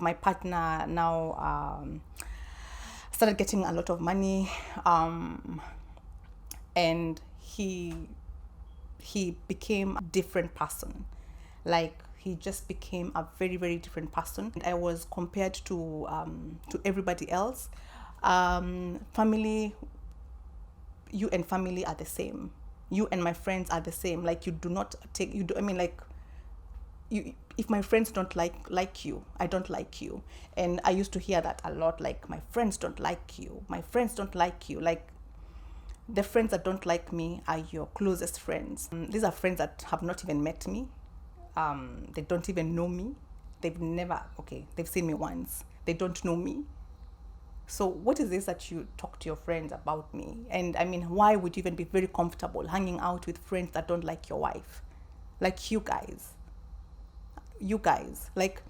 My partner now started getting a lot of money, and he became a different person. Like he just became a very very different person. I was compared to everybody else. Family, you and family are the same. You and my friends are the same. Like you do not take you do. I mean, like you, if my friends don't like you, I don't like you. And I used to hear that a lot. Like my friends don't like you. My friends don't like you. Like the friends that don't like me are your closest friends. These are friends that have not even met me. They don't even know me. They've never, okay, they've seen me once. They don't know me. So what is this that you talk to your friends about me? And I mean, why would you even be very comfortable hanging out with friends that don't like your wife? Like you guys, like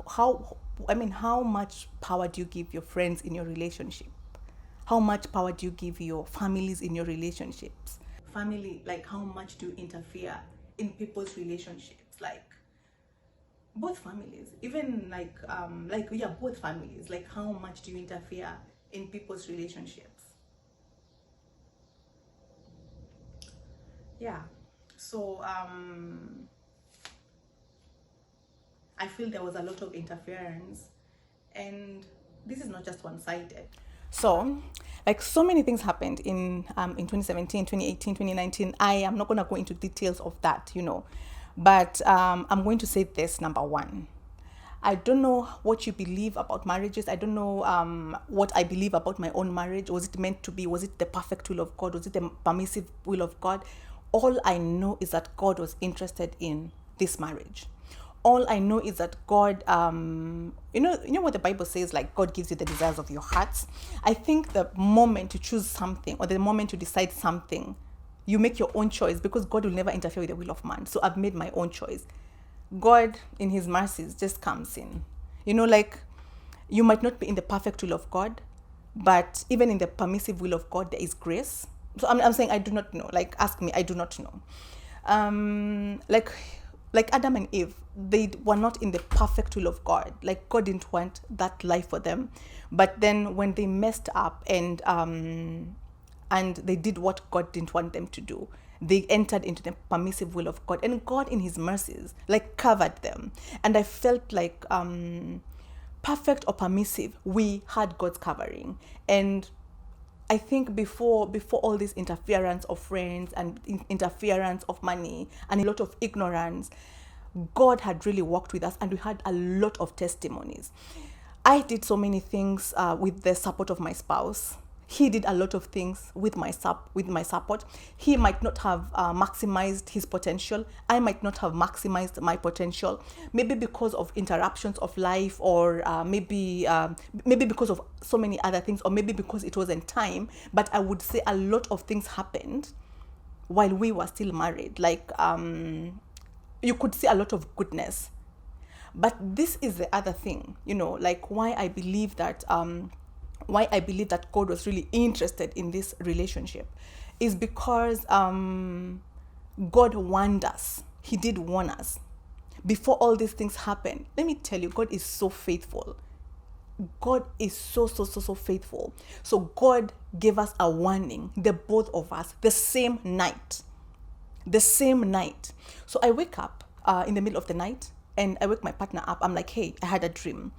how, I mean, how much power do you give your friends in your relationship? How much power do you give your families in your relationships? Family, like how much do you interfere in people's relationships? Like both families, even like yeah, both families, like how much do you interfere in people's relationships? Yeah. So I feel there was a lot of interference, and this is not just one-sided. So, like so many things happened in 2017, 2018, 2019. I am not going to go into details of that, but I'm going to say this: number one, I don't know what you believe about marriages. I don't know what I believe about my own marriage. Was it meant to be? Was it the perfect will of God? Was it the permissive will of God? All I know is that God was interested in this marriage. All I know is that God, you know what the Bible says, like God gives you the desires of your hearts. I think the moment to choose something or the moment to decide something, you make your own choice because God will never interfere with the will of man. So I've made my own choice. God, in His mercies, just comes in. Like you might not be in the perfect will of God, but even in the permissive will of God, there is grace. So I'm saying I do not know. Like, ask me, I do not know. Like Adam and Eve, they were not in the perfect will of God. Like God didn't want that life for them, but then when they messed up and they did what God didn't want them to do, they entered into the permissive will of God, and God in His mercies like covered them. And I felt like perfect or permissive, we had God's covering. And I think before all this interference of friends and interference of money and a lot of ignorance, God had really worked with us, and we had a lot of testimonies. I did so many things with the support of my spouse. He did a lot of things with my support. He might not have maximized his potential. I might not have maximized my potential. Maybe because of interruptions of life, or maybe because of so many other things, or maybe because it wasn't time. But I would say a lot of things happened while we were still married. Like you could see a lot of goodness. But this is the other thing, like why I believe that God was really interested in this relationship is because God warned us. He did warn us before all these things happened. Let me tell you, God is so faithful. God is so, so, so, so faithful. So God gave us a warning, the both of us, the same night. The same night. So I wake up in the middle of the night, and I wake my partner up. I'm like, hey, I had a dream.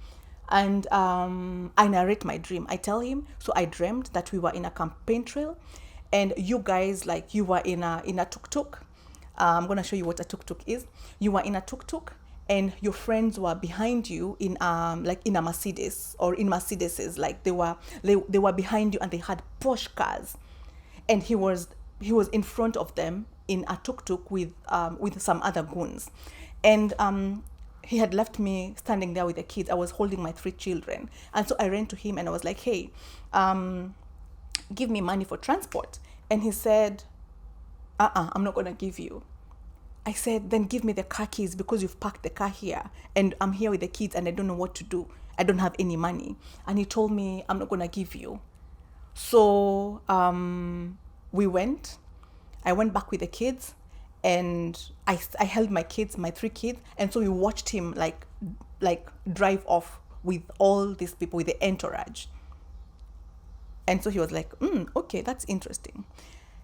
And I narrate my dream. I tell him, so I dreamt that we were in a campaign trail, and you guys, like, you were in a tuk-tuk. I'm going to show you what a tuk-tuk is. You were in a tuk-tuk, and your friends were behind you in like in a Mercedes, or in Mercedeses. Like they were behind you, and they had Porsche cars, and he was in front of them in a tuk-tuk with some other goons. And he had left me standing there with the kids. I was holding my 3 children. And so I ran to him and I was like, hey, give me money for transport. And he said, I'm not going to give you. I said, then give me the car keys, because you've parked the car here and I'm here with the kids and I don't know what to do. I don't have any money. And he told me, I'm not going to give you. So we went. I went back with the kids, and I held my 3 kids, and so we watched him like drive off with all these people, with the entourage. And so he was like, okay, that's interesting.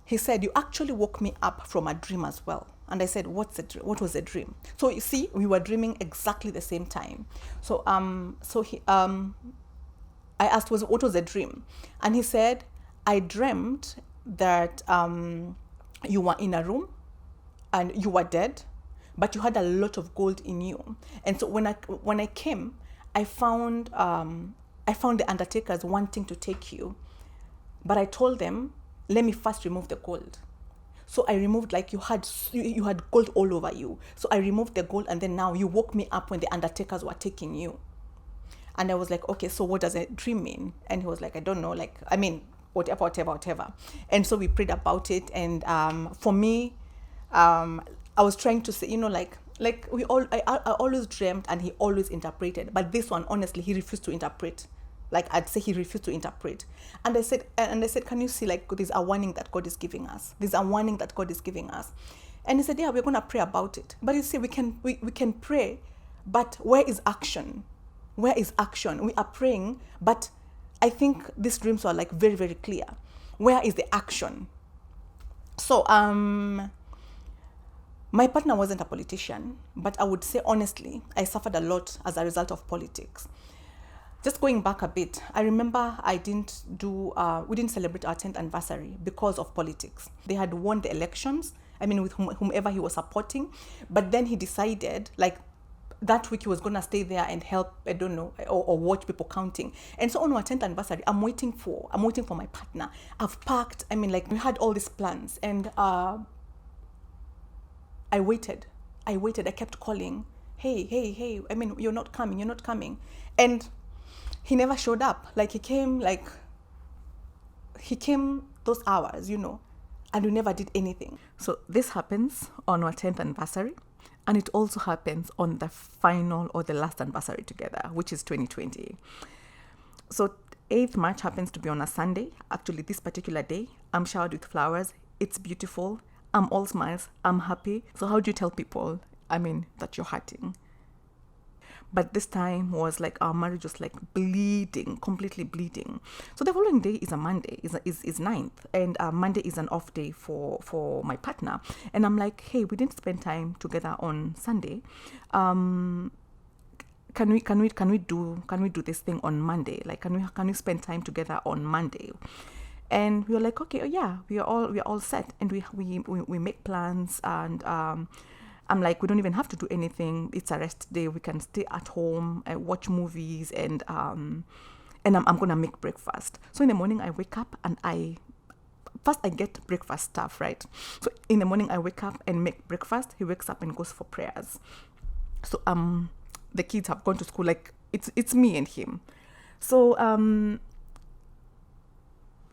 He said, you actually woke me up from a dream as well. And I said, what was the dream? So you see, we were dreaming exactly the same time. So I asked, what was the dream? And he said, I dreamt that you were in a room and you were dead, but you had a lot of gold in you. And so when I came, I found the undertakers wanting to take you, but I told them, let me first remove the gold. So I removed, like, you had gold all over you. So I removed the gold, and then now you woke me up when the undertakers were taking you. And I was like, okay, so what does a dream mean? And he was like, I don't know, like, I mean, whatever. And so we prayed about it. And for me, I was trying to say, like I always dreamt and he always interpreted. But this one, honestly, he refused to interpret. Like, I'd say he refused to interpret. And I said, can you see, like, there's a warning that God is giving us. There's a warning that God is giving us. And he said, yeah, we're going to pray about it. But you see, we can pray, but where is action? Where is action? We are praying, but I think these dreams are, like, very, very clear. Where is the action? So, my partner wasn't a politician, but I would say, honestly, I suffered a lot as a result of politics. Just going back a bit, I remember we didn't celebrate our 10th anniversary because of politics. They had won the elections, with whomever he was supporting, but then he decided, like, that week he was going to stay there and help, I don't know, or watch people counting. And so on our 10th anniversary, I'm waiting for my partner. I've packed, we had all these plans, and I waited. I kept calling, hey, you're not coming. And he never showed up. Like, he came those hours, and we never did anything. So this happens on our 10th anniversary. And it also happens on the final or the last anniversary together, which is 2020. So 8th March happens to be on a Sunday. Actually, this particular day, I'm showered with flowers. It's beautiful. I'm all smiles. I'm happy. So how do you tell people, that you're hurting? But this time was like our marriage was like bleeding, completely bleeding. So the following day is a Monday, is 9th. And Monday is an off day for my partner. And I'm like, hey, we didn't spend time together on Sunday. Can we do this thing on Monday? Like, can we spend time together on Monday? And we were like, okay, oh yeah, we are all set. And we make plans, and I'm like, we don't even have to do anything. It's a rest day. We can stay at home and watch movies, and I'm gonna make breakfast. So in the morning I wake up and I get breakfast stuff, right? So in the morning I wake up and make breakfast. He wakes up and goes for prayers. So the kids have gone to school. Like, it's me and him. So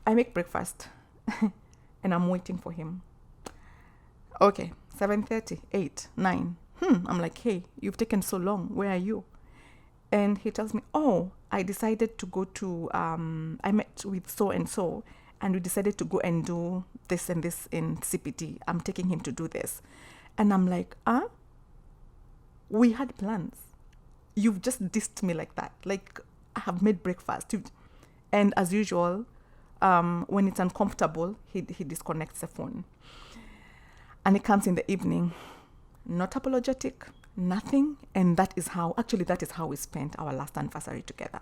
I make breakfast and I'm waiting for him. Okay, 7:30, 8, 9. I'm like, hey, you've taken so long. Where are you? And he tells me, oh, I decided to go to, I met with so-and-so, and we decided to go and do this and this in CPD. I'm taking him to do this. And I'm like, we had plans. You've just dissed me like that. Like, I have made breakfast. And as usual, when it's uncomfortable, he disconnects the phone. And he comes in the evening, not apologetic, nothing. And that is how we spent our last anniversary together.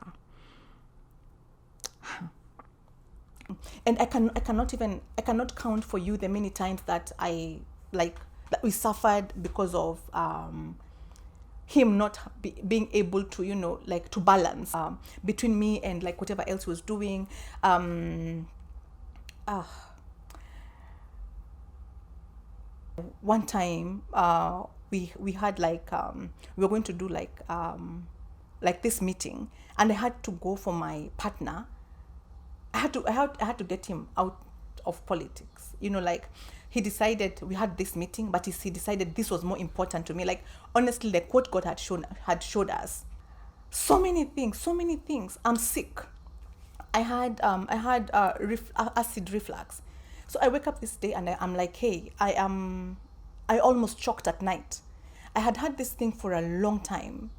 And I cannot count for you the many times that that we suffered because of him not being able to, to balance between me and like whatever else he was doing. One time we had we were going to do like this meeting, and I had to go for my partner. I had to get him out of politics. He decided we had this meeting, but he decided this was more important to me. Like, honestly, like what God had showed us. So many things. I'm sick. I had acid reflux. So I wake up this day and I'm like, hey, I almost choked at night. I had this thing for a long time.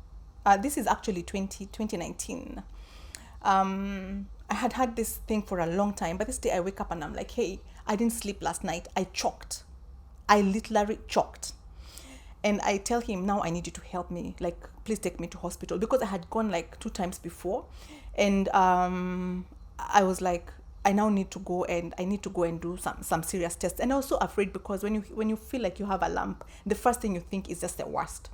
This is actually 2019. I had had this thing for a long time, but this day I wake up and I'm like, hey, I didn't sleep last night. I choked. I literally choked. And I tell him, now I need you to help me. Like, please take me to hospital. Because I had gone like 2 times before. And I was like, I now need to go and do some serious tests. And I was so afraid because when you feel like you have a lump, the first thing you think is just the worst.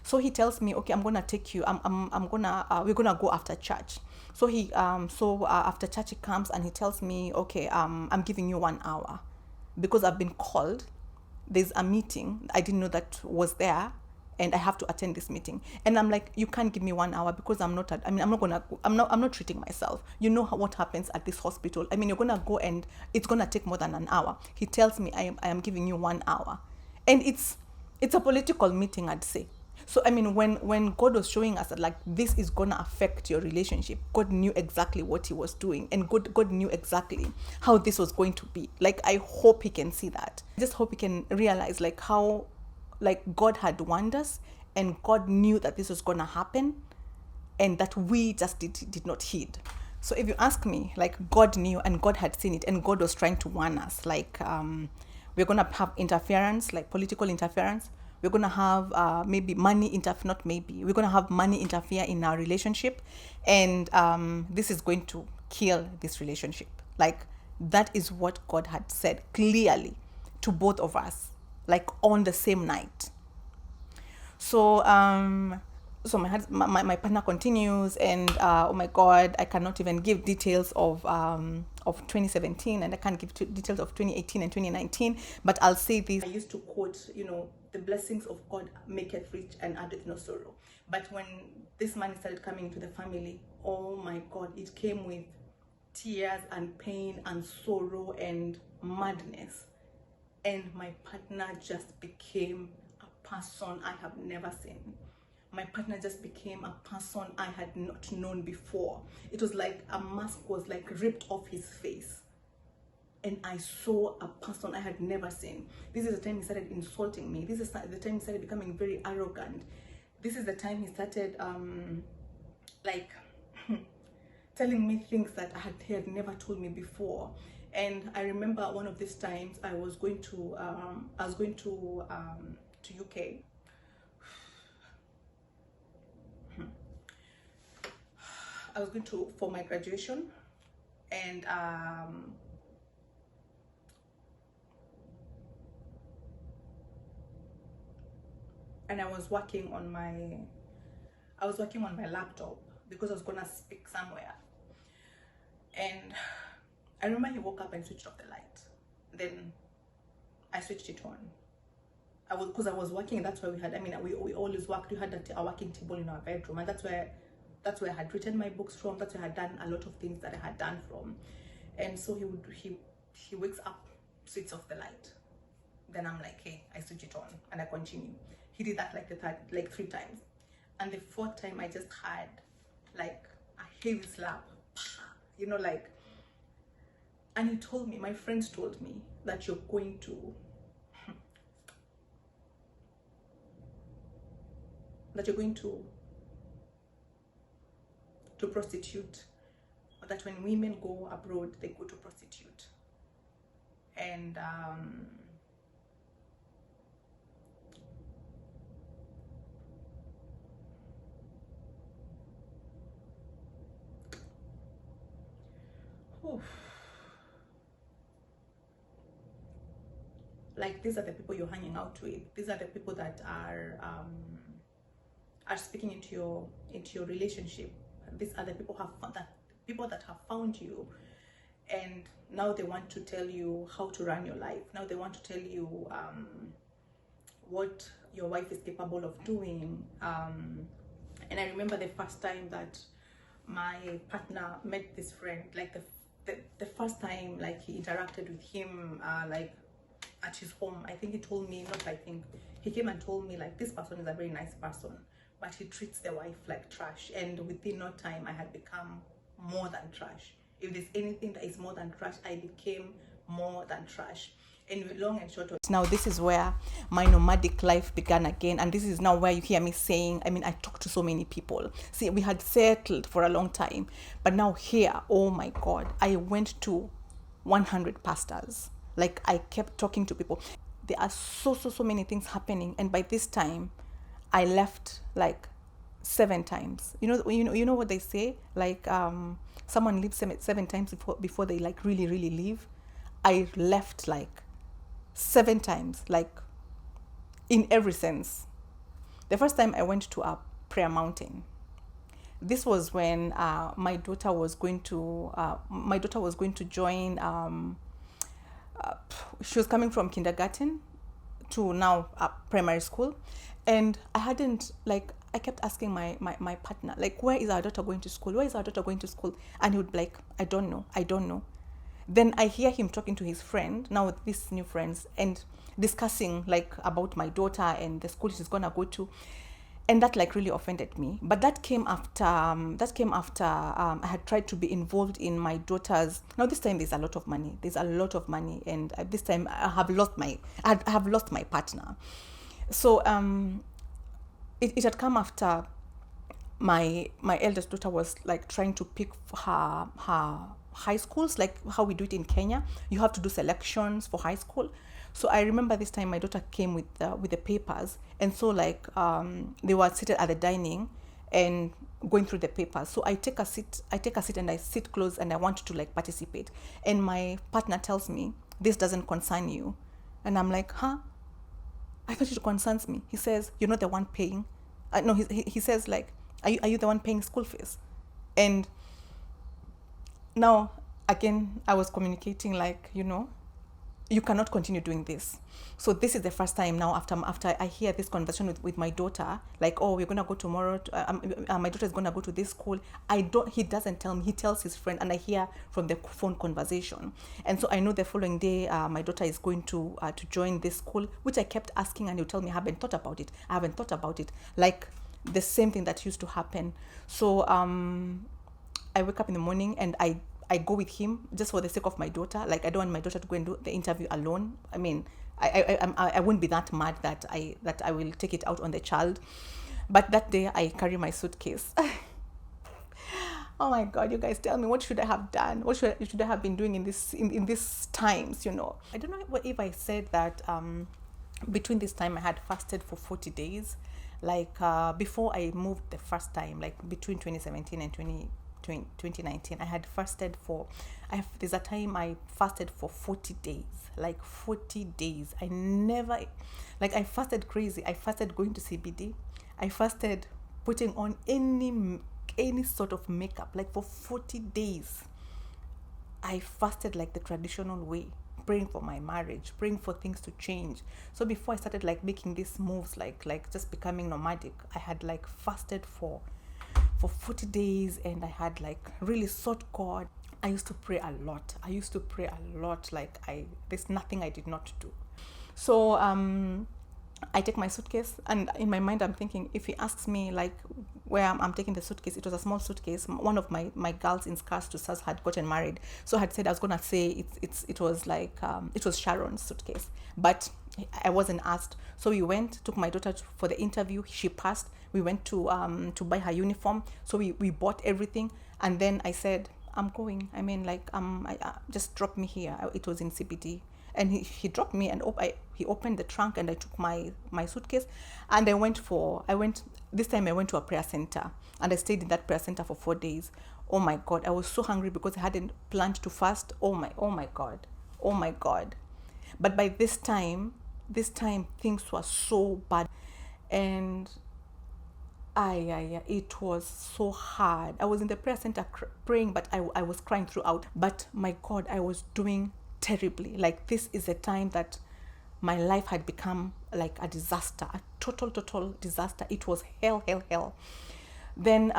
So he tells me, okay, I'm gonna take you. I'm gonna we're gonna go after church. So after church he comes and he tells me, okay, I'm giving you 1 hour because I've been called. There's a meeting I didn't know that was there, and I have to attend this meeting. And I'm like, you can't give me 1 hour because I'm not treating myself. You know what happens at this hospital. I mean, you're gonna go and it's gonna take more than an hour. He tells me I am giving you 1 hour, and it's a political meeting, I'd say. So I mean, when God was showing us that like this is gonna affect your relationship, God knew exactly what He was doing, and God knew exactly how this was going to be. Like, I hope He can see that. I just hope He can realize like how like God had warned us, and God knew that this was gonna happen, and that we just did not heed. So if you ask me, like, God knew and God had seen it, and God was trying to warn us. Like, we're gonna have interference, like political interference. We're gonna have maybe we're gonna have money interfere in our relationship, and this is going to kill this relationship. Like, that is what God had said clearly to both of us, like on the same night. So my partner continues, and oh my God, I cannot even give details of 2017, and I can't give details of 2018 and 2019, but I'll say this. I used to quote, the blessings of God maketh rich and addeth no sorrow. But when this money started coming into the family, oh my God, it came with tears and pain and sorrow and madness. And my partner just became a person I have never seen. My partner just became a person I had not known before. It was like a mask was like ripped off his face, and I saw a person I had never seen. This is the time he started insulting me. This is the time he started becoming very arrogant. This is the time he started like telling me things that he had never told me before. And I remember one of these times I was going to UK. I was going to for my graduation, and I was working on my laptop because I was gonna speak somewhere. And I remember he woke up and switched off the light. Then I switched it on. Because I was working. That's why we always worked. We had a working table in our bedroom, and that's where I had written my books from. That's where I had done a lot of things that I had done from. And so he wakes up, switches off the light. Then I'm like, hey, I switch it on, and I continue. He did that like 3 times, and the 4th time I just had like a heavy slap, like. And he told me, my friends told me that you're going to prostitute, or that when women go abroad they go to prostitute. And like, these are the people you're hanging out with. These are the people that are speaking into your relationship. These are the people that have found you, and now they want to tell you how to run your life. Now they want to tell you what your wife is capable of doing. And I remember the first time that my partner met this friend, like the first time like he interacted with him, like at his home. He came and told me like, this person is a very nice person, but he treats the wife like trash. And within no time I had become more than trash. If there's anything that is more than trash, I became more than trash. And long and short of it, now this is where my nomadic life began again, and this is now where you hear me saying, I mean, I talked to so many people. See, we had settled for a long time, but now here, oh my God, I went to 100 pastors. Like, I kept talking to people. There are so many things happening, and by this time I left like 7 times. You know what they say, like, someone leaves seven times before they like really leave. I left like 7 times, like, in every sense. The first time I went to a prayer mountain. This was when my daughter was going to join. She was coming from kindergarten to now primary school, and I kept asking my partner, like, where is our daughter going to school? Where is our daughter going to school? And he would be like, I don't know. Then I hear him talking to his friend, now with these new friends, and discussing like about my daughter and the school she's gonna go to, and that like really offended me. But that came after I had tried to be involved in my daughter's. Now this time there's a lot of money. And this time I have lost my partner. So it had come after my eldest daughter was like trying to pick her high schools, like how we do it in Kenya. You have to do selections for high school. So I remember this time my daughter came with the papers, and so like they were seated at the dining and going through the papers. So I take a seat and I sit close and I want to like participate. And my partner tells me, this doesn't concern you. And I'm like, huh? I thought it concerns me. He says, you're not the one paying. No, he says like, are you the one paying school fees? And now again I was communicating like, you cannot continue doing this. So this is the first time now after I hear this conversation with my daughter, like, oh, we're gonna go tomorrow my daughter is gonna go to this school. He doesn't tell me, he tells his friend, and I hear from the phone conversation. And so I know the following day my daughter is going to join this school, which I kept asking, and he'll tell me, I haven't thought about it, like the same thing that used to happen. So I wake up in the morning and I go with him just for the sake of my daughter. Like, I don't want my daughter to go and do the interview alone. I mean, I wouldn't be that mad that I will take it out on the child. But that day I carry my suitcase. Oh my God, you guys, tell me, what should I have done? What should I have been doing in these times? I don't know if I said that between this time I had fasted for 40 days. Like before I moved the first time, like between 2017 and 2019, I had fasted there's a time I fasted for 40 days, like 40 days. I fasted crazy. I fasted going to CBD. I fasted putting on any sort of makeup, like for 40 days. I fasted like the traditional way, praying for my marriage, praying for things to change. So before I started like making these moves, like just becoming nomadic, I had like fasted for 40 days, and I had like really sought God. I used to pray a lot. Like there's nothing I did not do. So I take my suitcase, and in my mind I'm thinking, if he asks me like where I'm taking the suitcase, it was a small suitcase. One of my girls in Scars to Stars had gotten married, so I had said I was gonna say it was like it was Sharon's suitcase, but I wasn't asked. So we took my daughter for the interview. She passed. We went to buy her uniform. So we bought everything, and then I said, I'm going. I mean, like just drop me here. It was in CBD. And he dropped me, and he opened the trunk, and I took my suitcase, and this time I went to a prayer center, and I stayed in that prayer center for 4 days. Oh my God, I was so hungry because I hadn't planned to fast. Oh my God. But by this time things were so bad, and it was so hard. I was in the prayer center praying, but I was crying throughout. But my God, I was doing terribly. Like, this is a time that my life had become like a disaster, a total disaster. It was hell. Then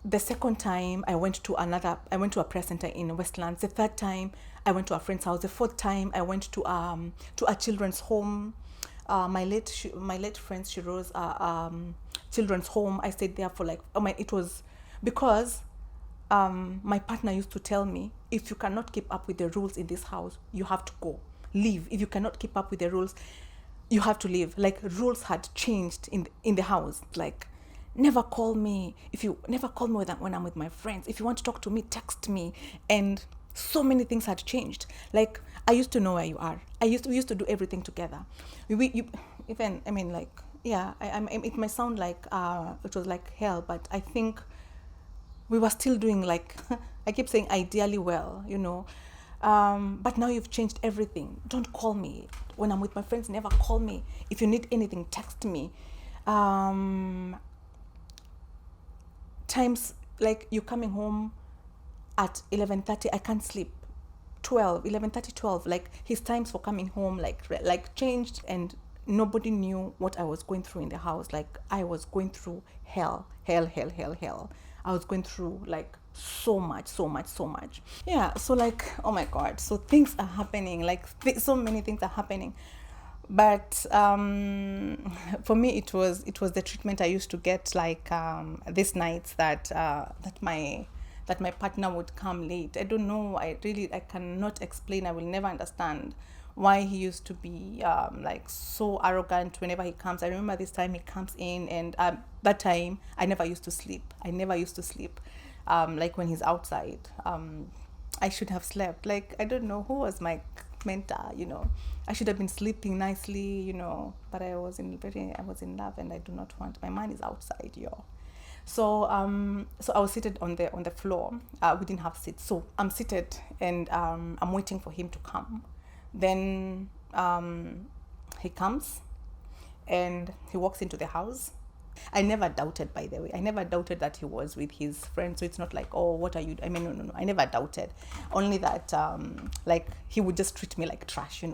the second time I went to a prayer center in Westlands. The third time I went to a friend's house. The fourth time I went to a children's home. My late friend Shiro's children's home. I stayed there for like it was because my partner used to tell me, if you cannot keep up with the rules in this house, you have to go. leave. If you cannot keep up with the rules, you have to leave. Like, rules had changed in the house. Like, never call me when I'm with my friends. If you want to talk to me, text me. And so many things had changed. Like, I used to know where you are. We used to do everything together. It might sound like it was like hell, but I think we were still doing, like, I keep saying ideally well, but now you've changed everything. Don't call me when I'm with my friends. Never call me. If you need anything, text me. Times like you're coming home at 11:30, I can't sleep. 12, like his times for coming home like changed, and nobody knew what I was going through in the house. Like, I was going through hell. I was going through like so much. Yeah, so like, oh my God, so things are happening, like so many things are happening. But for me, it was the treatment I used to get, like these nights that my partner would come late. I don't know. I cannot explain. I will never understand why he used to be like so arrogant whenever he comes. I remember this time he comes in, and that time I never used to sleep. Like, when he's outside, I should have slept. Like, I don't know who was my mentor. I should have been sleeping nicely. But I was in love, and I do not want. My mind is outside, yo. So I was seated on the floor. We didn't have seats, so I'm seated, and I'm waiting for him to come. Then he comes, and he walks into the house. I never doubted, by the way. I never doubted that he was with his friend. So it's not like, oh, what are you? No. I never doubted. Only that, like, he would just treat me like trash.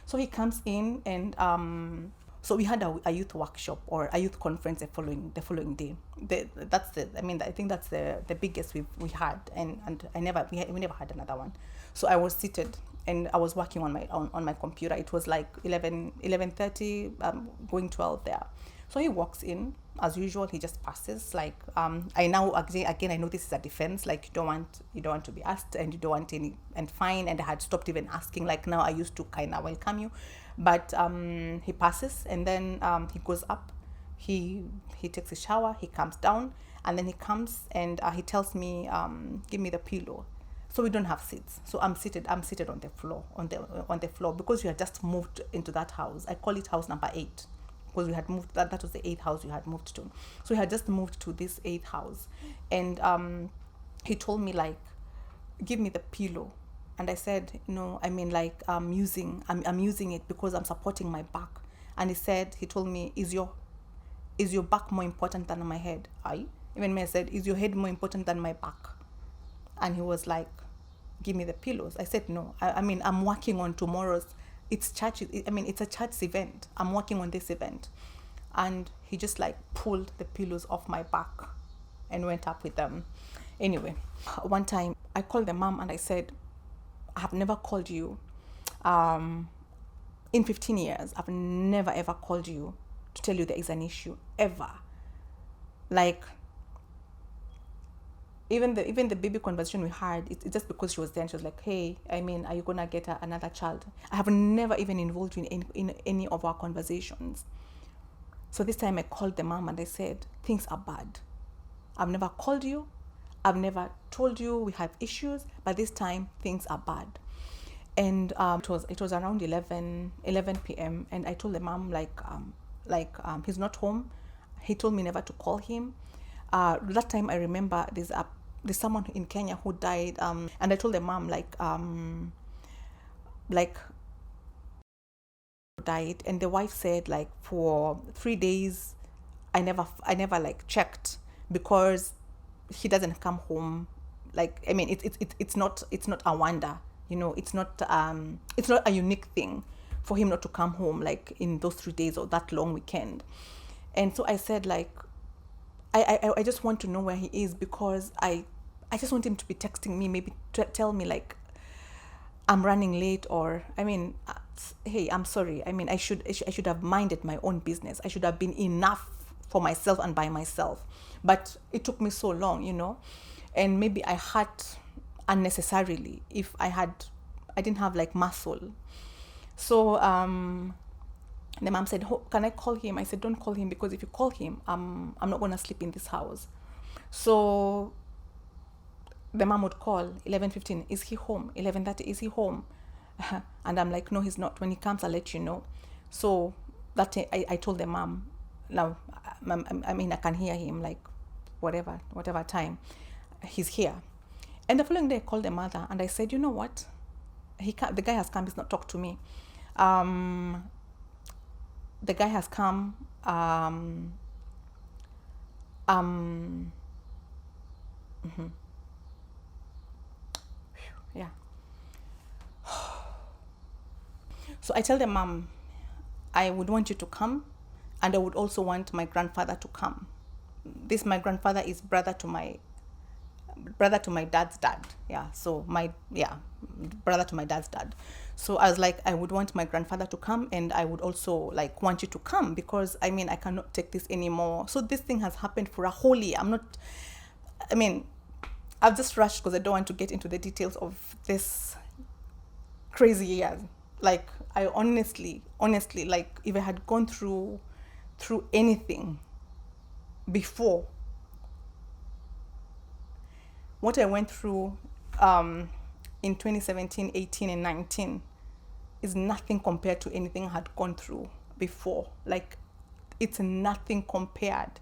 So he comes in, and so we had a youth workshop or a youth conference the following day. I think that's the biggest we had, and we never had another one. So I was seated, and I was working on my computer. It was like 11:30, going 12 there. So he walks in as usual. He just passes. Like, I now again I know this is a defense. Like, you don't want to be asked, and you don't want any, and fine. And I had stopped even asking. Like, now I used to kind of welcome you, but he passes, and then he goes up. He takes a shower. He comes down, and then he comes, and he tells me, give me the pillow. So we don't have seats. So I'm seated on the floor because we had just moved into that house. I call it house number 8. Because we had moved, that was the 8th house we had moved to. So we had just moved to this 8th house. And he told me, like, give me the pillow. And I said, I'm using it because I'm supporting my back. And he told me, is your back more important than my head? Even me, I said, is your head more important than my back? And he was like, give me the pillows. I said, no, I'm working on tomorrow's, it's a church event. I'm working on this event. And he just like pulled the pillows off my back and went up with them. Anyway, one time I called the mom and I said, I have never called you. In 15 years, I've never ever called you to tell you there is an issue, ever. Like, even the baby conversation we had, it's just because she was there and she was like, hey, are you gonna get another child? I have never even involved you in any of our conversations. So this time I called the mom and I said, things are bad. I've never called you. I've never told you we have issues, but this time things are bad. And it was around 11 p.m. and I told the mom he's not home. He told me never to call him. That time I remember there's someone in Kenya who died, and I told the mom died, and the wife said like for 3 days I never checked because he doesn't come home. Like, it's not a wonder, it's not a unique thing for him not to come home like in those 3 days or that long weekend. And so I said, like, I just want to know where he is because I just want him to be texting me, maybe tell me like I'm running late, or hey, I'm sorry. I should have minded my own business. I should have been enough for myself and by myself. But it took me so long, and maybe I hurt unnecessarily if I didn't have like muscle. So the mom said, can I call him? I said, don't call him, because if you call him, I'm not going to sleep in this house. So the mom would call 11:15, is he home? 11:30, is he home? And I'm like, no, he's not. When he comes, I'll let you know. So that I told the mom, now, I mean, I can hear him, like, whatever time he's here. And the following day, I called the mother and I said, you know what? The guy has come, he's not talked to me. The guy has come. Yeah. So I tell the mom, I would want you to come, and I would also want my grandfather to come. My grandfather is brother to my dad's dad. Yeah. So brother to my dad's dad. So I was like, I would want my grandfather to come, and I would also like want you to come, because I mean, I cannot take this anymore. So this thing has happened for a whole year. I've just rushed because I don't want to get into the details of this crazy years. Like, I honestly, like, if I had gone through anything before what I went through in 2017, 18, and 19 is nothing compared to anything I had gone through before. Like, it's nothing compared.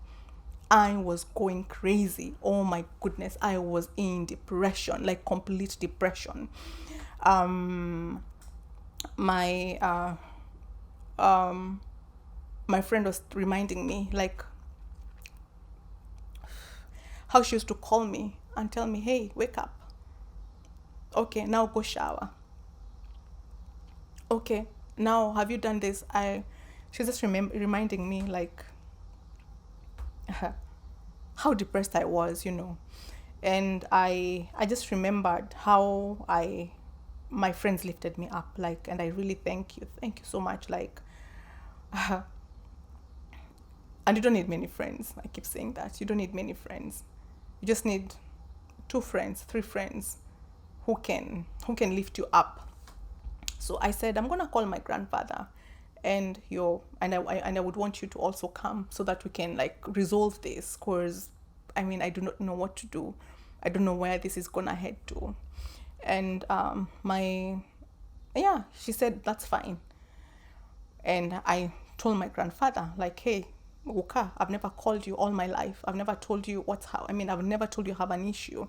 I was going crazy. Oh my goodness. I was in depression, like complete depression. My friend was reminding me, like, how she used to call me and tell me, hey, wake up. Okay, now go shower. Okay, now have you done this? She's just reminding me, like, how depressed I was, and I just remembered how my friends lifted me up, like, and I really thank you so much, like, and you don't need many friends. I keep saying that you don't need many friends. You just need 2 friends, 3 friends who can lift you up. So I said, I'm gonna call my grandfather, and I would want you to also come, so that we can, like, resolve this, because I mean, I do not know what to do. I don't know where this is gonna head to. And she said that's fine. And I told my grandfather, like, hey, Uka, I've never called you all my life. I've never told you I've never told you I have an issue,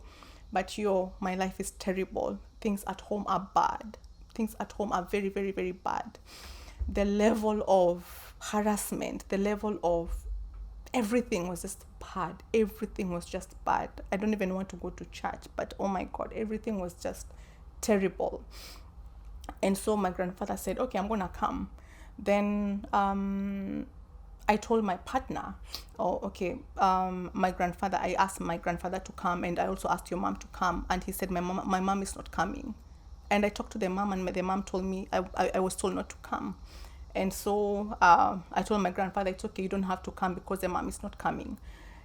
but my life is terrible. Things at home are bad. Things at home are very, very, very bad. The level of harassment, the level of everything was just bad. Everything was just bad. I don't even want to go to church, but oh my God, everything was just terrible. And so my grandfather said, okay, I'm gonna come. Then I told my partner, I asked my grandfather to come, and I also asked your mom to come, and he said my mom is not coming. And I talked to the mom, and the mom told me I was told not to come. And so I told my grandfather, it's okay, you don't have to come because the mom is not coming.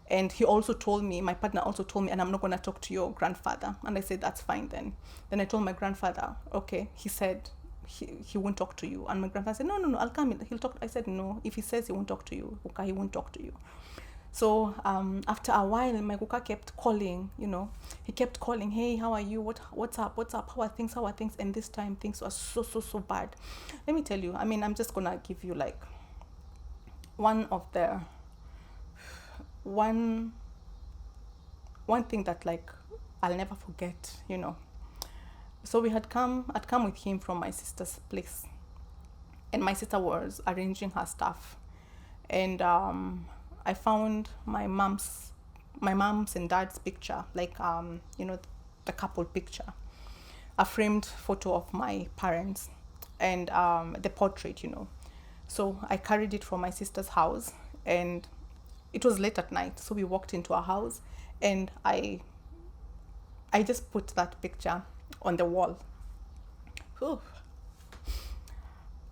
And he also told me, my partner also told me, and I'm not going to talk to your grandfather. And I said, that's fine then. Then I told my grandfather, okay, he said he won't talk to you. And my grandfather said, no, I'll come in. He'll talk. I said, no, if he says he won't talk to you, okay, he won't talk to you. So after a while, my Kuka kept calling, he kept calling, hey, how are you? What's up? How are things? And this time things were so bad. Let me tell you, I'm just going to give you like one thing that, like, I'll never forget, So I'd come with him from my sister's place, and my sister was arranging her stuff, and I found my mom's and dad's picture, like the couple picture, a framed photo of my parents, and the portrait, So I carried it from my sister's house, and it was late at night, so we walked into our house, and I just put that picture on the wall. Ooh.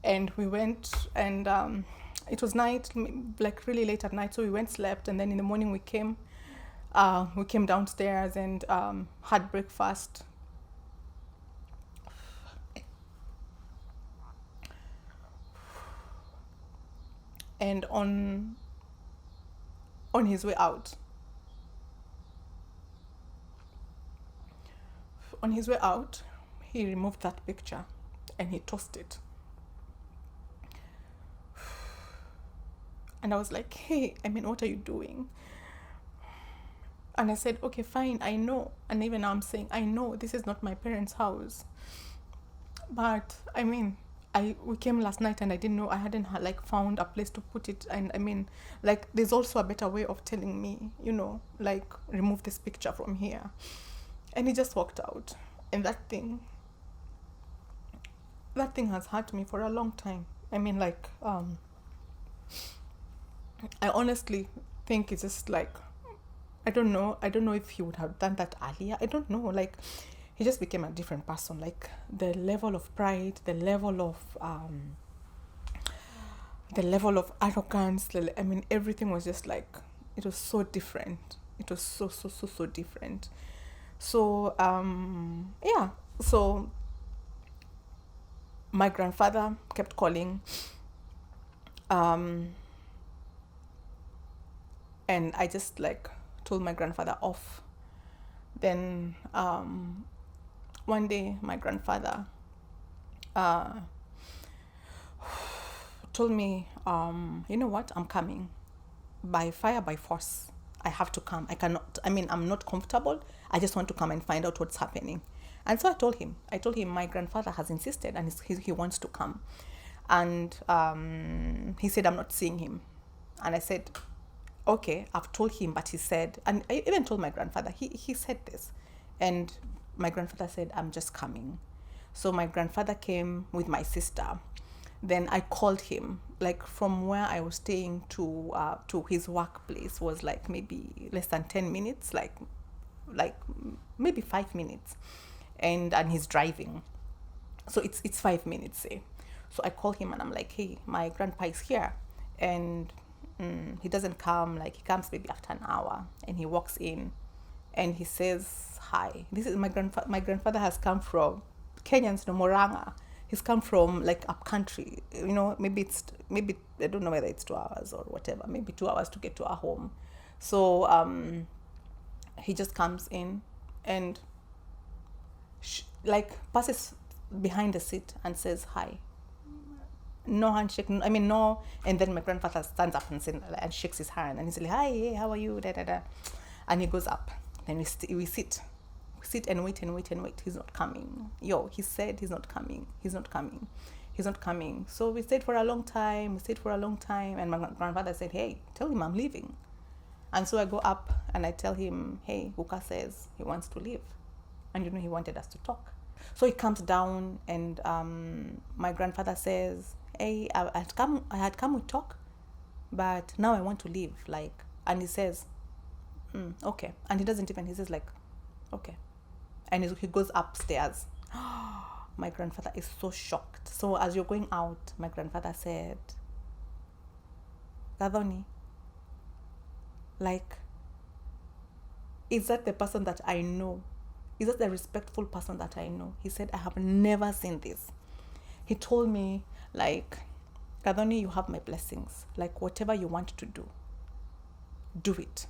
And we went, and it was night, like really late at night, so we went, slept, and then in the morning we came downstairs and had breakfast. And on his way out, he removed that picture and he tossed it. And I was like, hey, I mean, what are you doing? And I said, okay, fine, I know. And even now I'm saying, I know this is not my parents' house. But I mean, we came last night and I didn't know, I hadn't like found a place to put it. And I mean, like, there's also a better way of telling me, you know, like, remove this picture from here. And he just walked out. And that thing has hurt me for a long time. I mean, like, I honestly think it's just like, I don't know if he would have done that earlier. I don't know, like, he just became a different person. Like, the level of pride, the level of arrogance, I mean, everything was just like, it was so different. It was so different. So yeah, so my grandfather kept calling, and I just like told my grandfather off. Then one day my grandfather told me, you know what, I'm coming. By fire, by force, I have to come. I cannot, I mean, I'm not comfortable. I just want to come and find out what's happening. And so I told him my grandfather has insisted and he wants to come. And he said, I'm not seeing him. And I said, okay, I've told him, but he said, and I even told my grandfather, he said this. And my grandfather said, I'm just coming. So my grandfather came with my sister. Then I called him, like, from where I was staying to his workplace was like maybe less than 10 minutes, like maybe 5 minutes. And he's driving. So it's 5 minutes, say. So I call him and I'm like, hey, my grandpa is here. And he doesn't come, like, he comes maybe after an hour. And he walks in and he says, hi. This is my grandfather has come from Kenyans, no, Moranga. He's come from like up country, you know, maybe I don't know whether it's 2 hours or whatever, maybe 2 hours to get to our home. So he just comes in and like passes behind the seat and says hi. No handshake, I mean, no. And then my grandfather stands up and shakes his hand and he's like, hi, hey, how are you, da, da, da. And he goes up. Then we sit and wait. He's not coming. He said he's not coming. So we stayed for a long time. And my grandfather said, hey, tell him I'm leaving. And so I go up and I tell him, hey, Uka says he wants to leave. And he wanted us to talk. So he comes down and my grandfather says, hey, I had come with talk, but now I want to leave. Like, and he says, okay. And he doesn't even, he says like, okay. And he goes upstairs. My grandfather is so shocked. So as you're going out, my grandfather said, Gathoni, like, is that the person that I know? Is that the respectful person that I know? He said, I have never seen this. He told me, like, Gathoni, you have my blessings. Like, whatever you want to do, do it.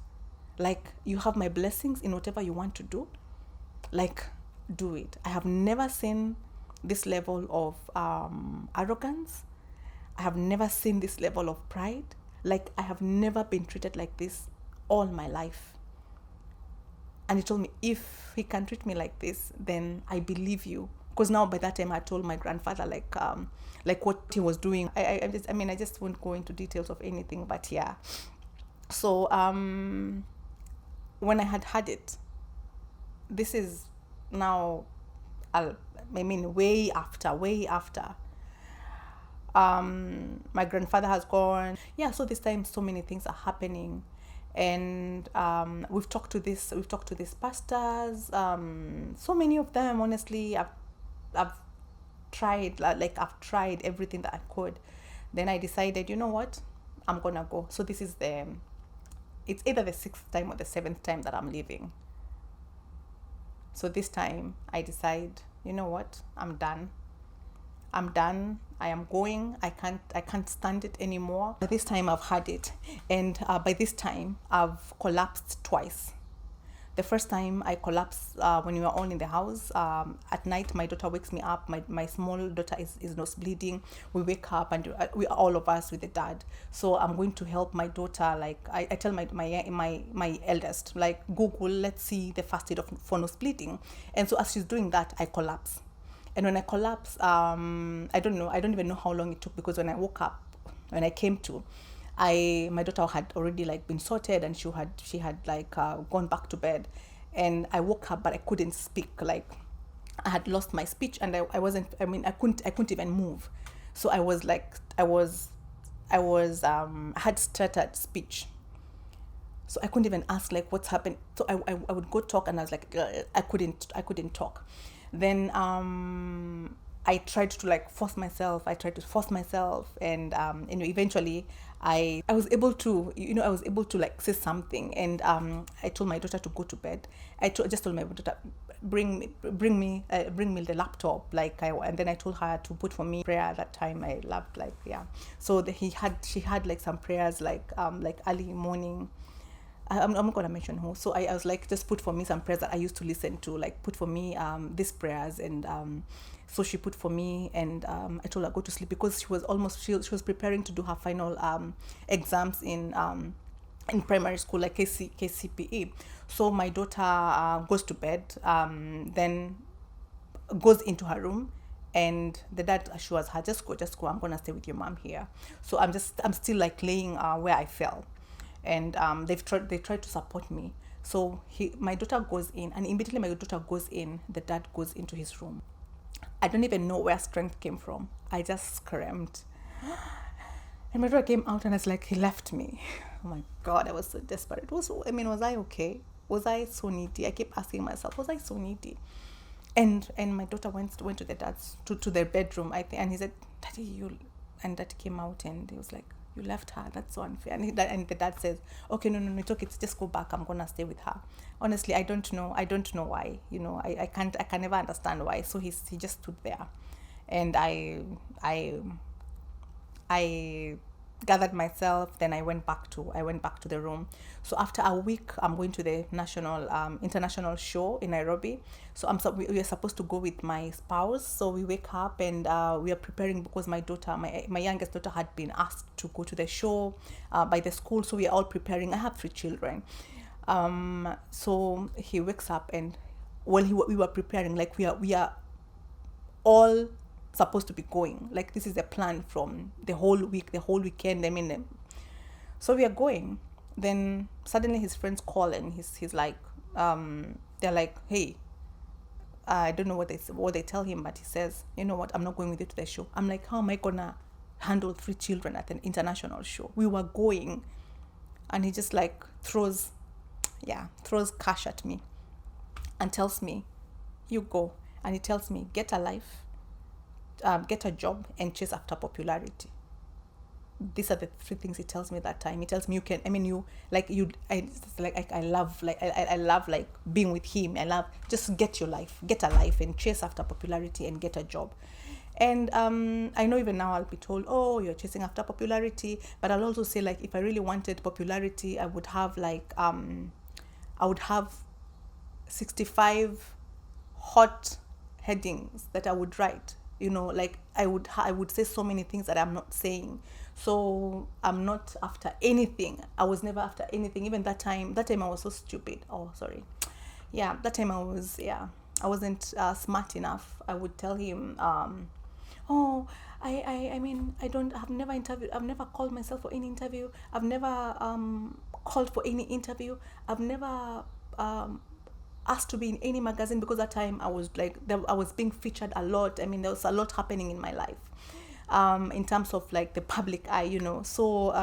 Like, you have my blessings in whatever you want to do. Like, do it. I have never seen this level of arrogance. I have never seen this level of pride. Like, I have never been treated like this all my life. And he told me, if he can treat me like this, then I believe you. Because now by that time I told my grandfather like what he was doing. I just won't go into details of anything, but yeah. So when I had it, this is now, way after. My grandfather has gone. Yeah, so this time so many things are happening. And we've talked to these pastors, so many of them. Honestly, I've tried everything that I could. Then I decided, you know what, I'm gonna go. So this is it's either the 6th time or the 7th time that I'm leaving. So this time I decide, you know what, I'm done. I am going. I can't stand it anymore. By this time I've had it, and by this time I've collapsed twice. The first time I collapsed when we were all in the house. At night, my daughter wakes me up. My small daughter is nose bleeding. We wake up and we are all of us with the dad. So I'm going to help my daughter. Like I tell my eldest, like, Google, let's see the first aid for nose bleeding. And so as she's doing that, I collapse. And when I collapse, I don't even know how long it took, because when I woke up, when I came to, my daughter had already like been sorted, and she had like gone back to bed, and I woke up, but I couldn't speak. Like I had lost my speech, and I wasn't. I mean, I couldn't even move. So I was like, I had stuttered speech. So I couldn't even ask like what's happened. So I would go talk, and I was like, I couldn't talk. Then I tried to like force myself. And eventually I was able to, like say something. And I told my daughter to go to bed. I just told my daughter, bring me the laptop. And then I told her to put for me prayer. At that time I loved, like, yeah. So she had like some prayers, like early morning. I'm not gonna mention who. So I was like, just put for me some prayers that I used to listen to, like put for me these prayers. And so she put for me, and I told her go to sleep, because she was preparing to do her final exams in primary school, like KCPE. So my daughter goes to bed, then goes into her room, and the dad assures her, just go, I'm gonna stay with your mom here. So I'm still like laying where I fell. And they tried to support me. So my daughter goes in, and immediately my daughter goes in, the dad goes into his room. I don't even know where strength came from. I just screamed. And my daughter came out, and it's like, he left me. Oh my God, I was so desperate. Was I okay? Was I so needy? I kept asking myself, was I so needy? And my daughter went to the dad's to their bedroom, I think, and he said, Daddy, you. And Dad came out, and he was like, you left her, that's so unfair. And the dad says, okay, no, it's okay, just go back, I'm gonna stay with her. Honestly, I don't know why. I can never understand why. So he just stood there, and I gathered myself. Then I went back to the room. So after a week, I'm going to the international show in Nairobi. So we are supposed to go with my spouse. So we wake up, and we are preparing, because my daughter, my youngest daughter, had been asked to go to the show by the school. So we are all preparing. I have 3 children. So he wakes up, and while we were preparing, like we are all supposed to be going. Like, this is the plan from the whole weekend. I mean, so we are going. Then suddenly his friends call, and he's like, they're like, hey, I don't know what they tell him, but he says, you know what, I'm not going with you to the show. I'm like, how am I gonna handle 3 children at an international show? We were going. And he just like throws cash at me and tells me, you go. And he tells me, get a life, get a job, and chase after popularity. These are the 3 things he tells me that time. He tells me, I love like being with him. I love, just get a life and chase after popularity and get a job. And I know even now I'll be told, oh, you're chasing after popularity. But I'll also say, like, if I really wanted popularity, I would have 65 hot headings that I would write. Like I would say so many things that I'm not saying. So I'm not after anything. I was never after anything. Even that time I was so stupid. Oh, sorry. Yeah, that time I wasn't smart enough. I would tell him, I've never interviewed. I've never called myself for any interview. I've never called for any interview. I've never asked to be in any magazine, because that time I was being featured a lot. I mean, there was a lot happening in my life, in terms of like the public eye, So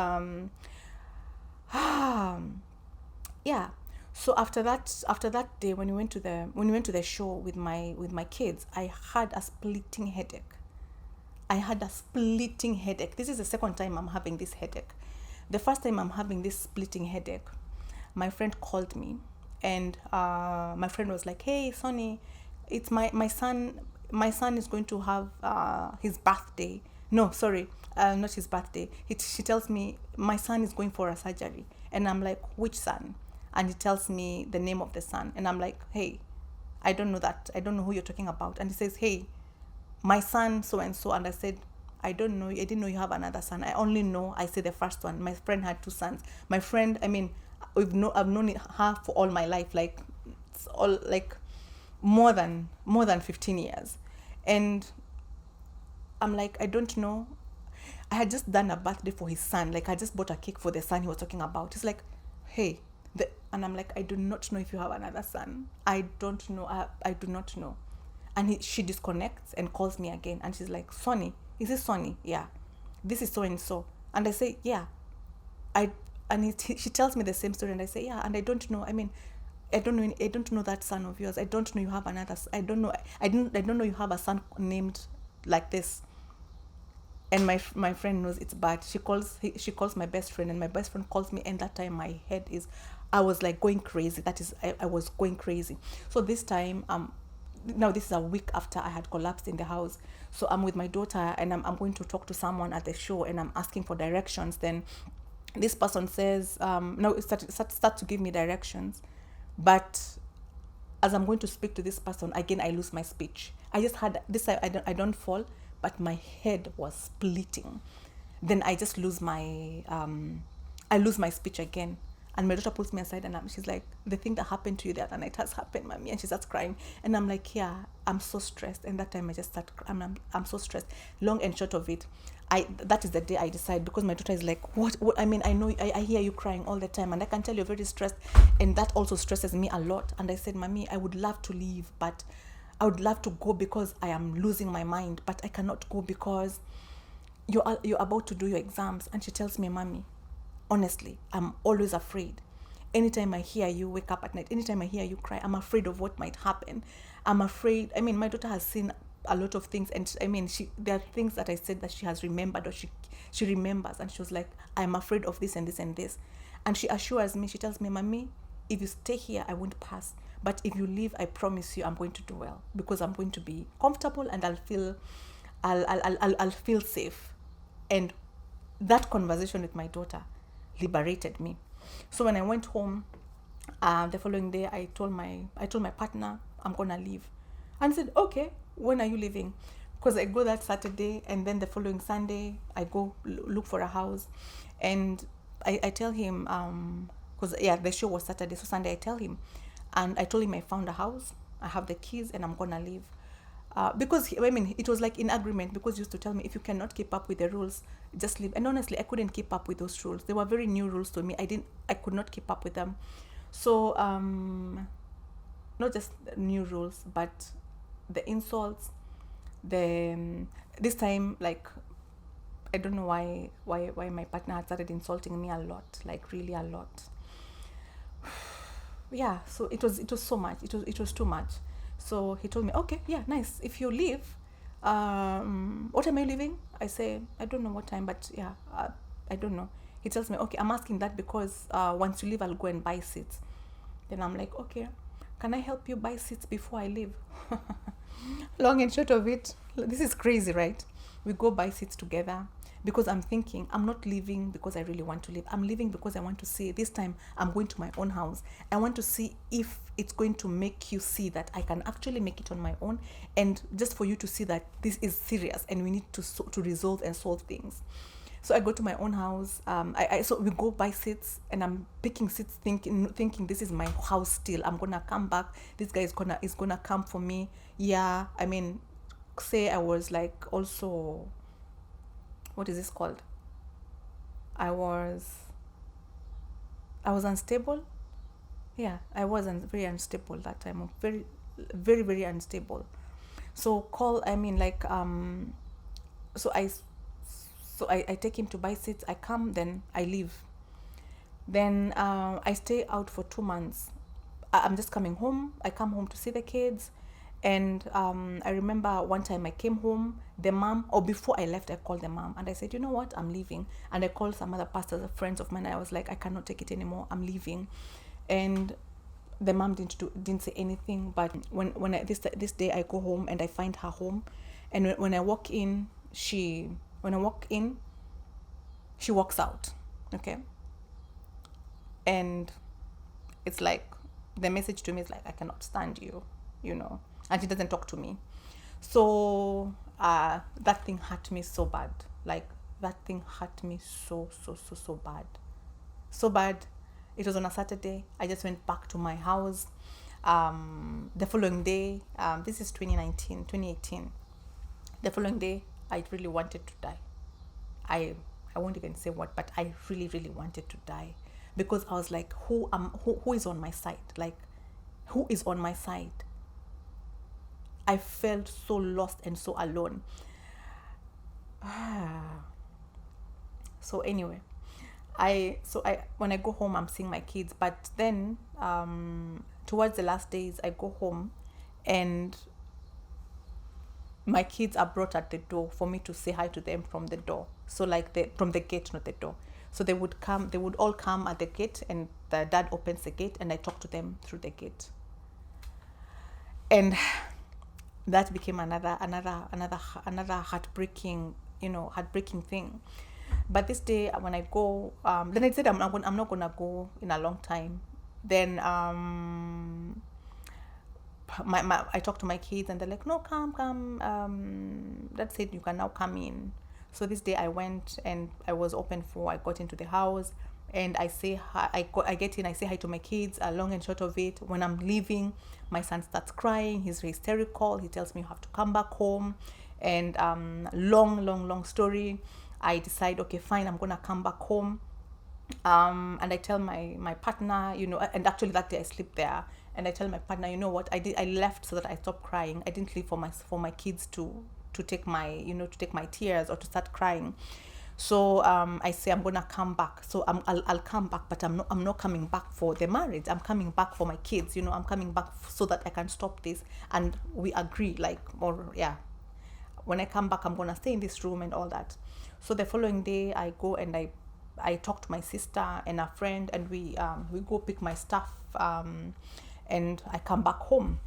yeah. So after that day, when we went to the show with my kids, I had a splitting headache. This is the second time I'm having this headache. The first time I'm having this splitting headache, my friend called me. And my friend was like, hey, Sonny, it's my son is going to have his birthday No, sorry, not his birthday. She tells me my son is going for a surgery, and I'm like, which son? And he tells me the name of the son, and I'm like, hey, I don't know that. I don't know who you're talking about. And he says, hey, my son so and so. And I said, I don't know. I didn't know you have another son. I only know, I say the first one. My friend had two sons. My friend, I mean, I've known her for all my life, like it's all like more than 15 years. And I'm like, I don't know. I had just done a birthday for his son. Like I just bought a cake for the son he was talking about. He's like, hey, and I'm like, I do not know if you have another son. I don't know. I do not know. And she disconnects and calls me again. And she's like, Sonny, is this Sonny? Yeah. This is so and so. And I say, yeah. She tells me the same story, and I say, yeah. And I don't know. I mean, I don't know that son of yours. I don't know you have another. I don't know. I don't know you have a son named like this. And my friend knows it's bad. She calls my best friend, and my best friend calls me. And that time I was like going crazy. I was going crazy. So this time, now this is a week after I had collapsed in the house. So I'm with my daughter, and I'm going to talk to someone at the show, and I'm asking for directions. Then this person says, no, it start to give me directions, but as I'm going to speak to this person again, I lose my speech. I just had this. I don't fall, but my head was splitting. Then I just lose my I lose my speech again. And my daughter pulls me aside, and she's like, the thing that happened to you the other night has happened, mommy. And she starts crying. And I'm like, yeah, I'm so stressed. And that time I just start, I'm so stressed. Long and short of it, that is the day I decide, because my daughter is like, what I mean, I know, I hear you crying all the time, and I can tell you're very stressed. And that also stresses me a lot. And I said, mommy, I would love to leave, but I would love to go because I am losing my mind, but I cannot go because you're about to do your exams. And she tells me, mommy, honestly, I'm always afraid. Anytime I hear you wake up at night, anytime I hear you cry, I'm afraid of what might happen. I'm afraid. I mean, my daughter has seen a lot of things, and I mean, there are things that I said that she has remembered, or she remembers, and she was like, I'm afraid of this and this and this. And she assures me, she tells me, mommy, if you stay here, I won't pass. But if you leave, I promise you I'm going to do well, because I'm going to be comfortable, and I'll feel safe. And that conversation with my daughter liberated me. So when I went home, the following day, I told my partner, I'm gonna leave. And he said, okay, when are you leaving? Because I go that Saturday, and then the following Sunday I go look for a house. And I tell him, because the show was Saturday, so Sunday I tell him, and I told him I found a house, I have the keys, and I'm gonna leave. Because it was like in agreement, because he used to tell me, if you cannot keep up with the rules, just leave. And honestly, I couldn't keep up with those rules. They were very new rules to me. I could not keep up with them. So not just new rules, but the insults, this time, like, I don't know why my partner had started insulting me a lot, like really a lot. Yeah, so it was so much. It was too much. So he told me, okay, yeah, nice. If you leave, what time are you leaving? I say, I don't know what time, but yeah, I don't know. He tells me, okay, I'm asking that because once you leave, I'll go and buy seats. Then I'm like, okay, can I help you buy seats before I leave? Long and short of it, this is crazy, right? We go buy seats together, because I'm thinking, I'm not leaving because I really want to leave. I'm leaving because I want to see. This time I'm going to my own house. I want to see if it's going to make you see that I can actually make it on my own, and just for you to see that this is serious and we need to resolve and solve things. So I go to my own house. So we go buy seats, and I'm picking seats, thinking this is my house still. I'm gonna come back. This guy is gonna come for me. Yeah, I mean, say I was like also, what is this called? I was unstable. Yeah, I was very unstable that time. Very, very, very unstable. So I take him to buy seats. I come, then I leave. Then I stay out for 2 months. I'm just coming home. I come home to see the kids. And I remember one time I came home, the mom, or before I left, I called the mom, and I said, you know what, I'm leaving. And I called some other pastors, friends of mine. I was like, I cannot take it anymore, I'm leaving. And the mom didn't say anything. But this day I go home, and I find her home. And when I walk in, she When I walk in, she walks out. Okay. And it's like, the message to me is like, I cannot stand you, you know, and she doesn't talk to me. So that thing hurt me so bad. Like, that thing hurt me so bad. So bad. It was on a Saturday. I just went back to my house. The following day, this is 2018. The following day, I really wanted to die. I won't even say what, but I really wanted to die, because I was like, who is on my side? Like, who is on my side? I felt so lost and so alone. So anyway, when I go home, I'm seeing my kids, but then towards the last days, I go home and my kids are brought at the door for me to say hi to them from the door. So like from the gate, not the door. So they would all come at the gate, and the dad opens the gate and I talk to them through the gate. And that became another heartbreaking thing. But this day when I go, then I said I'm not gonna go in a long time. Then I talk to my kids and they're like, no, come. That's it, you can now come in. So this day I went and I was open for. I got into the house and I say hi. I get in. I say hi to my kids. Long and short of it, when I'm leaving, my son starts crying. He's hysterical. He tells me you have to come back home. And long story. I decide, okay, fine, I'm gonna come back home. And I tell my partner, and actually that day I sleep there. And I tell my partner, you know what, I left so that I stopped crying. I didn't leave for my kids to take my tears or to start crying. So I say I'm gonna come back. So I'll come back, but I'm not coming back for the marriage. I'm coming back for my kids. I'm coming back so that I can stop this. And we agree, when I come back, I'm gonna stay in this room and all that. So the following day, I go and I talk to my sister and a friend, and we go pick my stuff, and I come back home.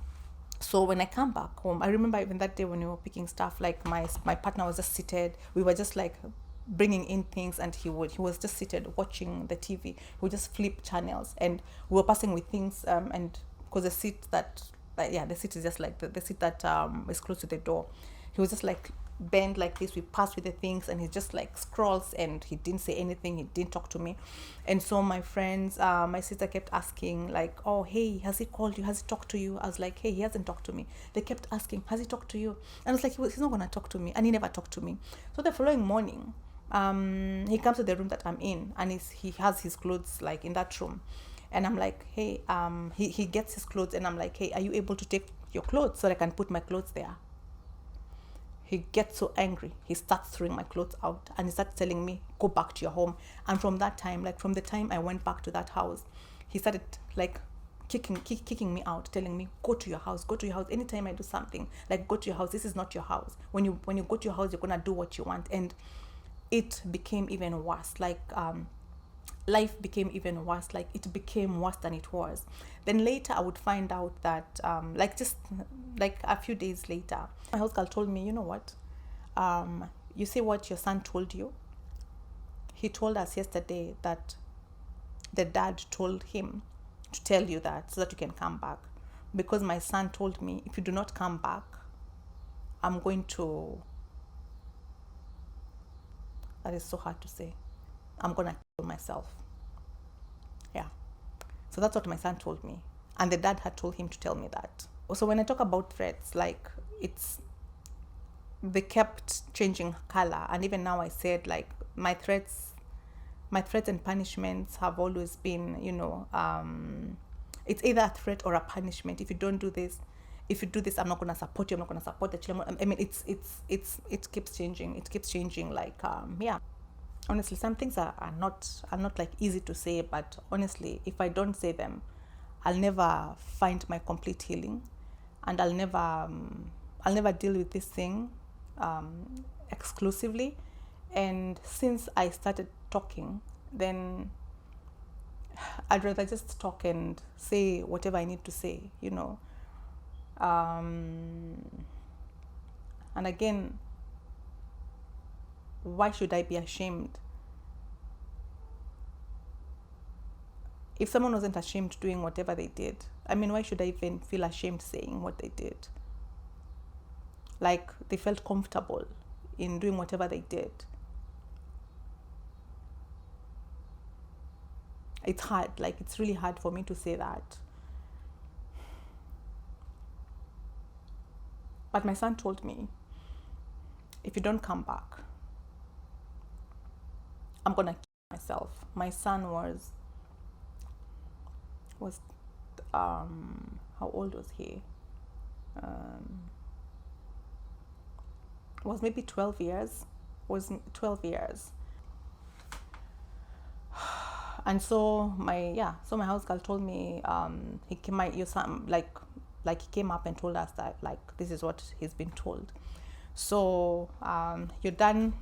So when I come back home, I remember even that day when we were picking stuff, like my partner was just seated. We were just like bringing in things, and he was just seated watching the TV. We just flip channels, and we were passing with things, and because the seat is just like the seat that is close to the door. He was just like bent like this. We passed with the things, and he just like scrolls, and he didn't say anything. He didn't talk to me. And so my friends, my sister kept asking, like, oh, hey, has he called you? Has he talked to you? I was like, hey, he hasn't talked to me. They kept asking, has he talked to you? And I was like, he's not gonna talk to me. And he never talked to me. So the following morning, he comes to the room that I'm in, and he has his clothes like in that room. And I'm like, hey, he gets his clothes, and I'm like, hey, are you able to take your clothes so that I can put my clothes there? He gets so angry. He starts throwing my clothes out, and he starts telling me, go back to your home. And from that time, like from the time I went back to that house, he started like kicking me out, telling me, go to your house. Anytime I do something, like, go to your house. This is not your house. When you go to your house, you're gonna do what you want. And it became even worse. Like life became even worse. Like, it became worse than it was. Then later I would find out that just like a few days later, my house girl told me, you know what, you see what your son told you? He told us yesterday that the dad told him to tell you that so that you can come back, because my son told me, if you do not come back, I'm going to, that is so hard to say, I'm gonna kill myself. Yeah. So that's what my son told me. And the dad had told him to tell me that. So when I talk about threats, like, they kept changing color. And even now I said, like, my threats and punishments have always been, it's either a threat or a punishment. If you don't do this, if you do this, I'm not going to support you. I'm not going to support the children. I mean, it keeps changing. It keeps changing. Like, yeah. Honestly, some things are not like easy to say, but honestly, if I don't say them, I'll never find my complete healing, and I'll never deal with this thing exclusively. And since I started talking, then I'd rather just talk and say whatever I need to say, and again, why should I be ashamed? If someone wasn't ashamed doing whatever they did, I mean, why should I even feel ashamed saying what they did? Like, they felt comfortable in doing whatever they did. It's hard, like, it's really hard for me to say that. But my son told me, if you don't come back, I'm gonna kill myself. My son was how old was he? Was maybe 12 years. Was 12 years. And so my house girl told me, he came, your son, like he came up and told us that, like, this is what he's been told. So you're done,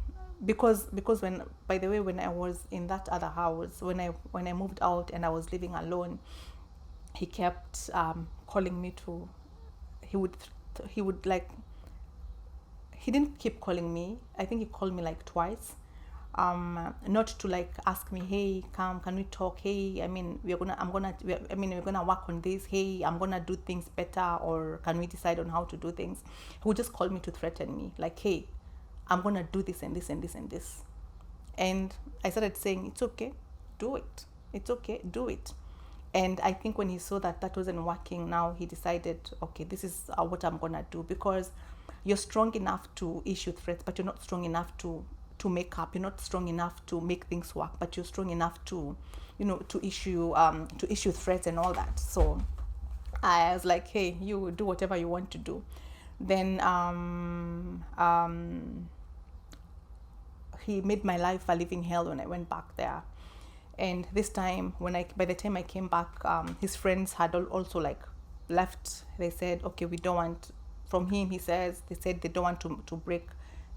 because when, by the way, when I was in that other house, when I moved out and I was living alone, he kept calling me to, he would like, he didn't keep calling me. I think he called me like twice. Not to like ask me, hey, can we talk? Hey, I mean, we're gonna work on this. Hey, I'm gonna do things better, or can we decide on how to do things? He would just call me to threaten me, like, hey, I'm gonna do this and this and this and this. And I started saying, it's okay, do it. It's okay, do it. And I think when he saw that wasn't working, now he decided, okay, this is what I'm gonna do, because you're strong enough to issue threats, but you're not strong enough to make up. You're not strong enough to make things work, but you're strong enough to, to issue threats and all that. So I was like, hey, you do whatever you want to do. Then he made my life a living hell when I went back there. And this time, by the time I came back, his friends had also like left. They said, okay, we don't want, from him, they said they don't want to break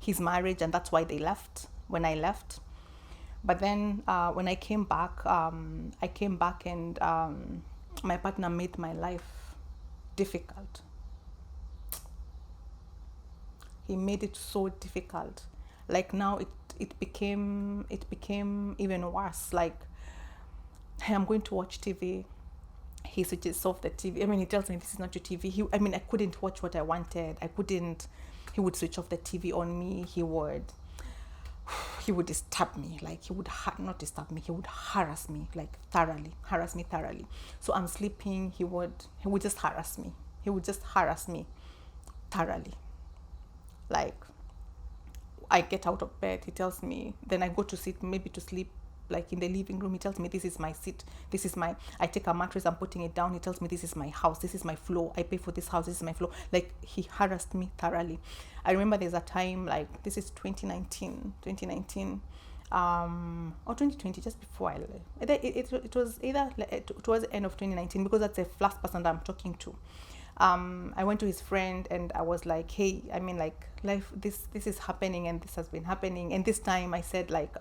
his marriage, and that's why they left when I left. But then when I came back, and my partner made my life difficult. He made it so difficult. Like, now it became even worse. Like, hey, I'm going to watch TV. He switches off the TV. I mean, he tells me, this is not your TV. I couldn't watch what I wanted. He would switch off the TV on me. He would disturb me. Like, he would not disturb me. He would harass me, like, thoroughly. So I'm sleeping. He would just harass me. He would just harass me thoroughly. Like, I get out of bed. He tells me. Then I go to sit, maybe to sleep, like in the living room. He tells me, this is my seat, I take a mattress, I'm putting it down. He tells me, this is my house, this is my floor, I pay for this house, this is my floor. Like, he harassed me thoroughly. I remember there's a time, like, this is 2019 or 2020, just before I left. It was either towards the end of 2019, because that's the last person that I'm talking to. I went to his friend and I was like, hey, I mean, like, life, this is happening, and this has been happening. And this time I said, like,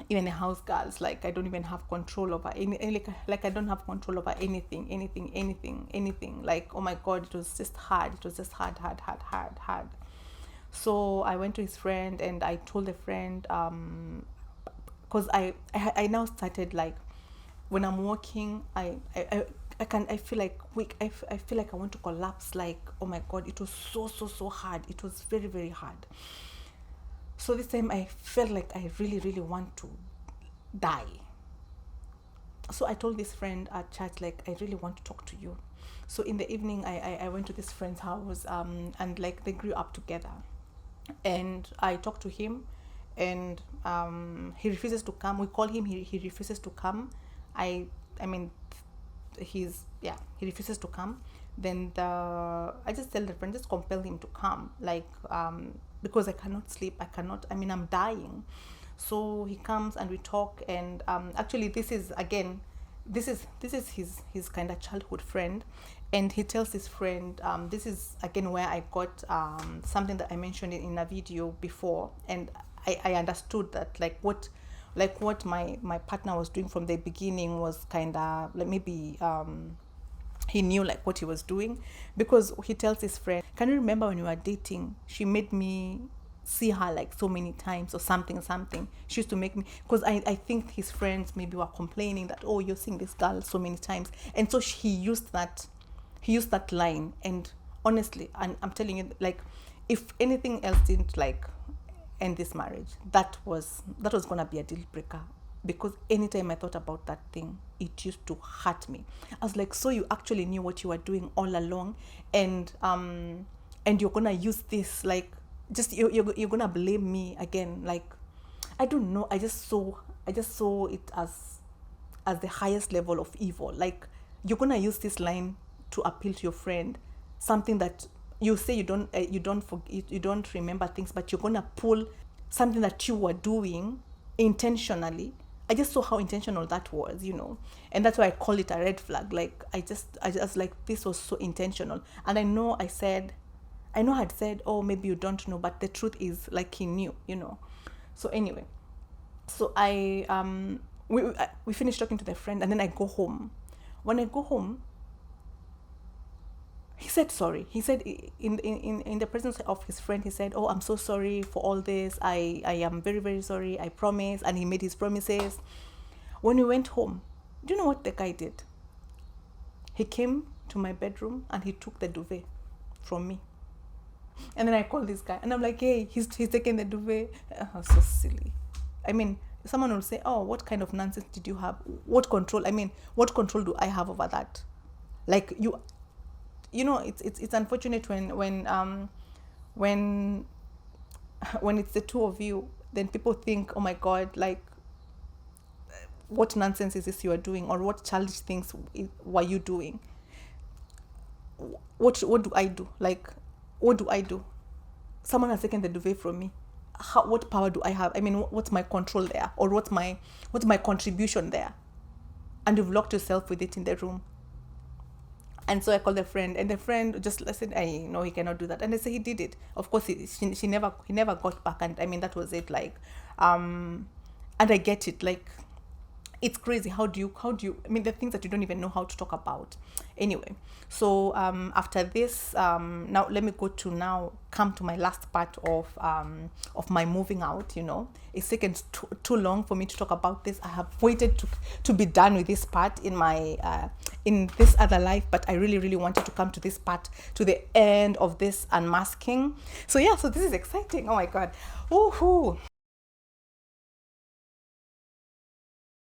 even the house girls, like, I don't even have control over like I don't have control over anything. Like, oh my God, it was just hard. Hard. So I went to his friend and I told the friend, because I now started, like, when I'm walking, I feel like weak. I feel like I want to collapse. Like, oh my God, it was so hard. It was very, very hard. So this time I felt like I really, really want to die. So I told this friend at church, like, I really want to talk to you. So in the evening, I went to this friend's house, and like, they grew up together. And I talked to him, and he refuses to come. We call him, he refuses to come. He refuses to come. Then I just tell the friend, just compel him to come, like, because I cannot sleep. I'm dying. So he comes and we talk, and actually this is his kind of childhood friend. And he tells his friend, this is again where I got something that I mentioned in a video before, and I understood that, like, what my partner was doing from the beginning was kind of like, maybe he knew, like, what he was doing, because he tells his friend, can you remember when we were dating, she made me see her like so many times or something. She used to make me, because I think his friends maybe were complaining that, oh, you're seeing this girl so many times. And so he used that line. And honestly, and I'm telling you, like, if anything else didn't like end this marriage, that was gonna be a deal breaker. Because anytime I thought about that thing, it used to hurt me. I was like, so you actually knew what you were doing all along, and you're gonna use this, like, just you're gonna blame me again. Like, I don't know, I just saw it as the highest level of evil. Like, you're gonna use this line to appeal to your friend, something that you say you don't remember things, but you're gonna pull something that you were doing intentionally. I just saw how intentional that was, and that's why I call it a red flag. Like, I just like, this was so intentional. And I know I had said, oh, maybe you don't know, but the truth is, like, he knew. So anyway, so we finished talking to the friend, and then I go home. When I go home, he said sorry. He said, in the presence of his friend, he said, oh, I'm so sorry for all this. I am very, very sorry. I promise. And he made his promises. When we went home, do you know what the guy did? He came to my bedroom and he took the duvet from me. And then I called this guy and I'm like, hey, he's taking the duvet. So silly. I mean, someone will say, oh, what kind of nonsense did you have? What control do I have over that? Like, it's unfortunate when it's the two of you, then people think, oh my God, like, what nonsense is this you are doing, or what childish things were you doing? What do I do? Like, what do I do? Someone has taken the duvet from me. What power do I have? I mean, what's my control there, or what's my contribution there? And you've locked yourself with it in the room. And so I called the friend, and the friend just said, I know he cannot do that. And I said, he did it. Of course, he never got back. And I mean, that was it. Like, and I get it. Like, it's crazy. How do you, I mean, the things that you don't even know how to talk about. Anyway, so after this, now let me come to my last part of my moving out. It's taken too long for me to talk about this. I have waited to be done with this part in my in this other life, but I really, really wanted to come to this part, to the end of this unmasking. So yeah, so this is exciting. Oh my God. Woohoo.